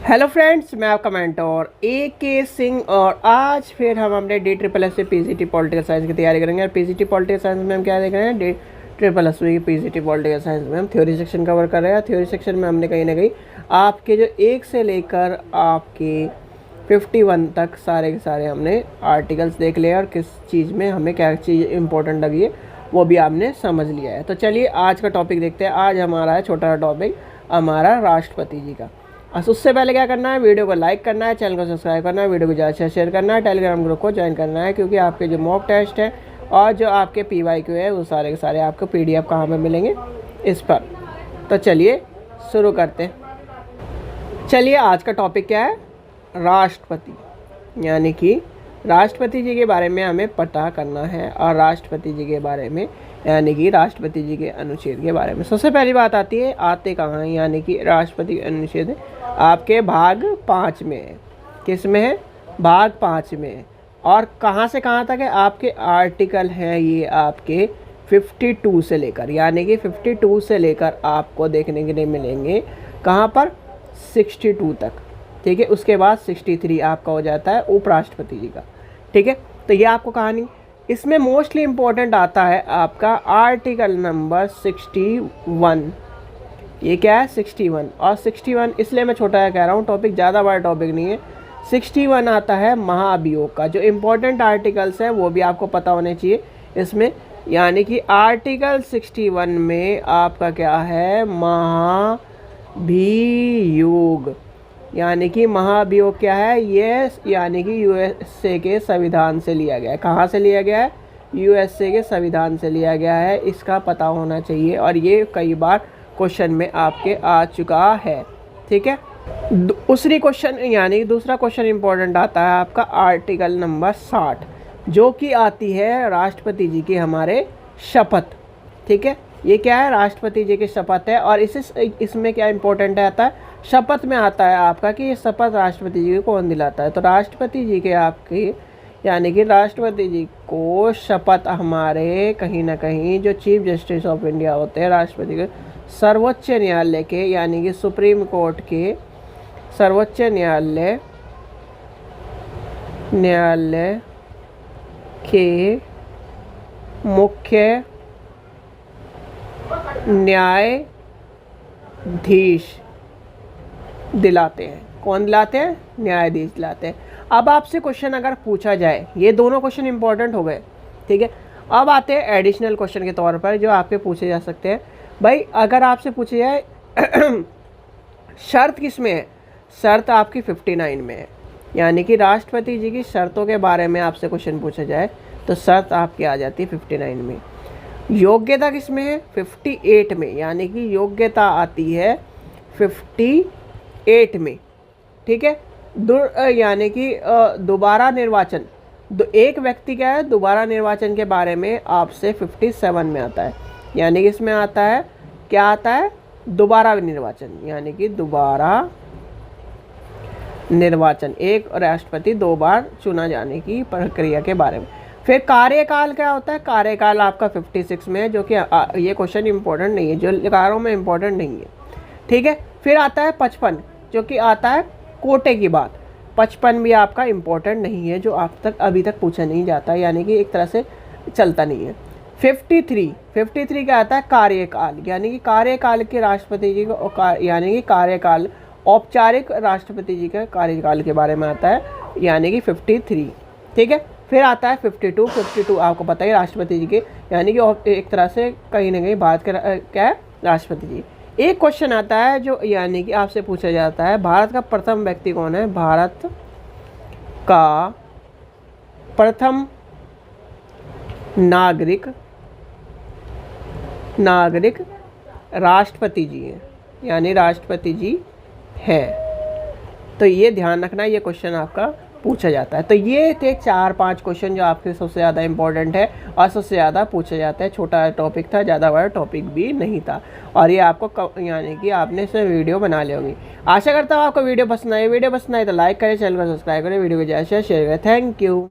Hello friends, मैं आपका mentor AK Singh और आज फिर हम अपने DSSS से PGT पॉलिटिकल साइंस की तैयारी करेंगे। और PGT पॉलिटिकल साइंस में हम क्या देख रहे हैं, DSSS की PGT पॉलिटिकल साइंस में हम थ्योरी सेक्शन कवर कर रहे हैं। थ्योरी सेक्शन में हमने कहीं ना कहीं आपके जो 1 से लेकर आपके 51 तक सारे के सारे हमने आर्टिकल्स देख लिए और किस चीज़ में हमें क्या चीज़ इंपॉर्टेंट लगी है वो भी आपने समझ लिया है। तो चलिए आज का टॉपिक देखते हैं। आज हमारा है छोटा सा टॉपिक हमारा राष्ट्रपति जी का। उससे पहले क्या करना है, वीडियो को लाइक करना है, चैनल को सब्सक्राइब करना है, वीडियो को ज़्यादा से शेयर करना है, टेलीग्राम ग्रुप को ज्वाइन करना है, क्योंकि आपके जो मॉक टेस्ट है और जो आपके PYQ है वो सारे के सारे आपको PDF कहाँ पर मिलेंगे, इस पर। तो चलिए शुरू करते हैं। चलिए आज का टॉपिक क्या है, राष्ट्रपति, यानी कि राष्ट्रपति जी के बारे में हमें पता करना है और राष्ट्रपति जी के बारे में यानी कि राष्ट्रपति जी के अनुच्छेद के बारे में। सबसे पहली बात आती है आते कहाँ हैं, यानी कि राष्ट्रपति अनुच्छेद आपके भाग 5 में है। किस में है, भाग 5 में है। और कहाँ से कहाँ तक है, आपके आर्टिकल हैं ये आपके 52 से लेकर, यानी कि 52 से लेकर आपको देखने के लिए मिलेंगे कहाँ पर, 62 तक। ठीक है, उसके बाद 63 आपका हो जाता है उपराष्ट्रपति जी का। ठीक है, तो ये आपको कहानी इसमें मोस्टली इम्पोर्टेंट आता है आपका आर्टिकल नंबर 61। ये क्या है, 61। और 61 इसलिए मैं छोटा कह रहा हूँ, टॉपिक ज़्यादा बड़ा टॉपिक नहीं है। 61 आता है महाभियोग का। जो इम्पोर्टेंट आर्टिकल्स हैं वो भी आपको पता होने चाहिए इसमें, यानी कि आर्टिकल 61 में आपका क्या है, महाभियोग। यानी कि महाभियोग क्या है, ये यानी कि USA के संविधान से लिया गया है। कहाँ से लिया गया है, USA के संविधान से लिया गया है। इसका पता होना चाहिए और ये कई बार क्वेश्चन में आपके आ चुका है। ठीक है, दूसरी क्वेश्चन यानी दूसरा क्वेश्चन इंपॉर्टेंट आता है आपका आर्टिकल नंबर 60, जो कि आती है राष्ट्रपति जी की हमारे शपथ। ठीक है, ये क्या है, राष्ट्रपति जी की शपथ है। और इसमें क्या इंपॉर्टेंट आता है, शपथ में आता है आपका कि ये शपथ राष्ट्रपति जी को कौन दिलाता है। तो राष्ट्रपति जी के आपके यानी कि राष्ट्रपति जी को शपथ हमारे कहीं ना कहीं जो चीफ जस्टिस ऑफ इंडिया होते हैं राष्ट्रपति के, सर्वोच्च न्यायालय के यानी कि सुप्रीम कोर्ट के सर्वोच्च न्यायालय के मुख्य न्यायाधीश दिलाते हैं। कौन दिलाते हैं, न्यायाधीश दिलाते हैं। अब आपसे क्वेश्चन अगर पूछा जाए, ये दोनों क्वेश्चन इंपॉर्टेंट हो गए। ठीक है, अब आते हैं एडिशनल क्वेश्चन के तौर पर जो आपके पूछे जा सकते हैं। भाई अगर आपसे पूछे जाए शर्त किस में है, शर्त आपकी 59 में है। यानी कि राष्ट्रपति जी की शर्तों के बारे में आपसे क्वेश्चन पूछा जाए तो शर्त आपकी आ जाती है 59 में। योग्यता किस में है, 58 में। यानी कि योग्यता आती है 58 में। ठीक है, यानी कि दोबारा निर्वाचन, एक व्यक्ति क्या है, दोबारा निर्वाचन के बारे में आपसे 57 में आता है। यानी कि इसमें आता है क्या, आता है दोबारा निर्वाचन, यानी कि दोबारा निर्वाचन, एक राष्ट्रपति 2 बार चुना जाने की प्रक्रिया के बारे में। फिर कार्यकाल क्या होता है, कार्यकाल आपका 56 में है, जो कि ये क्वेश्चन इंपॉर्टेंट नहीं है, जो कारों में इंपॉर्टेंट नहीं है। ठीक है, फिर आता है 55, जो कि आता है कोटे की बात। 55 भी आपका इंपॉर्टेंट नहीं है, जो आप तक अभी तक पूछा नहीं जाता, यानी कि एक तरह से चलता नहीं है। 53 क्या आता है, कार्यकाल, यानी कि कार्यकाल के राष्ट्रपति जी को यानी कि कार्यकाल औपचारिक राष्ट्रपति जी के कार्यकाल के बारे में आता है, यानी कि 53। ठीक है, फिर आता है 52 आपको पता है राष्ट्रपति जी के, यानी कि एक तरह से कहीं ना कहीं भारत के क्या है, राष्ट्रपति जी। एक क्वेश्चन आता है जो यानी कि आपसे पूछा जाता है, भारत का प्रथम व्यक्ति कौन है, भारत का प्रथम नागरिक राष्ट्रपति जी हैं, यानी राष्ट्रपति जी हैं। तो ये ध्यान रखना, ये क्वेश्चन आपका पूछा जाता है। तो ये थे 4-5 क्वेश्चन जो आपके सबसे ज़्यादा इंपॉर्टेंट है और सबसे ज़्यादा पूछा जाता है। छोटा टॉपिक था, ज़्यादा बड़ा टॉपिक भी नहीं था, और ये आपको यानी कि आपने इसमें वीडियो बना ली होगी। आशा करता हूँ आपको वीडियो पसंद आई। वीडियो पसंद आई तो लाइक करें, चैनल को सब्सक्राइब करें, वीडियो को ज़्यादा से शेयर करें। Thank you.